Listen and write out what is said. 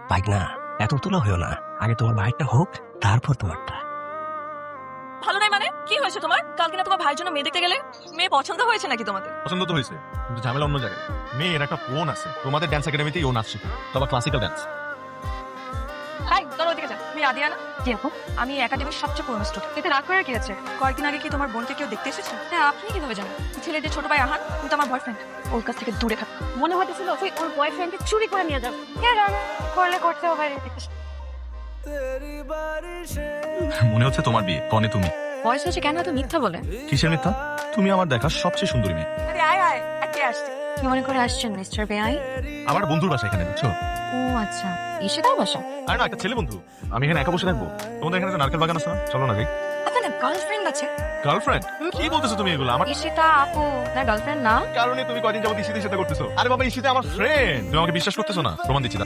Bike না, এত উতলা হয়েও না, আগে তোমার বাইকটা হোক তারপর তোমারটা। ভালো নাই মানে কি হয়েছে তোমার? কালকে না তোমার ভাইয়ের জন্য মেয়ে দেখতে গেলে? মেয়ে পছন্দ হয়েছে নাকি তোমাদের? পছন্দ তো হয়েছে, কিন্তু ঝামেলা অন্য জায়গায়। মেয়ের একটা ফোন আছে, তোমাদের ড্যান্স একাডেমিতেই ও নাচ শিখে, তবে ক্লাসিক্যাল ড্যান্স। হাই, তোর ওইদিকে যা। আমি আদিয়ানা। কি আপু? আমি একাডেমির সবচেয়ে পুরনো স্টুডেন্ট। এতে রাগ করার কি আছে? কয়েকদিন আগে কি তোমার বোনকে কেউ দেখতে এসেছে? হ্যাঁ, আপনি কিভাবে জানেন? ছেলের যে ছোট ভাই আহান, কিন্তু আমার বয়ফ্রেন্ড। ওর কাছ থেকে দূরে থাক। মনে হইতেছিল তুই ওর বয়ফ্রেন্ডকে চুরি করে নিয়ে যাবে। কে জানে, করলে করতে হবে। মনে হচ্ছে তোমার বিয়ে, কনে তুমি। বয়স হয়েছে কেন এত মিথ্যা বলে? কিসের মিথ্যা? তুমি আমার দেখা সবচেয়ে সুন্দরী মেয়ে। আরে আয় আয়, কে আসছে? কি মনে করে আসছেন মিস্টার বেআই? আমার বন্ধুর বাসা এখানে, বুঝছো? ও আচ্ছা, ঈশিতার বাসা? আর না, একটা ছেলে বন্ধু। আমি এখানে একা বসে থাকবো? তোমাদের এখানে একটা নারকেল বাগান আছে না? চলো না যাই। আপনার না গার্লফ্রেন্ড আছে? গার্লফ্রেন্ড? কি বলতেছো তুমি এগুলো? আমার ঈশিতা আপু না গার্লফ্রেন্ড না? কারণে তুমি কয়দিন যাবত ইশিতের সাথে করতেছো? আরে বাবা, ইশিতা আমার ফ্রেন্ড। তুমি আমাকে বিশ্বাস করতেছো না? প্রমাণ দিচ্ছি।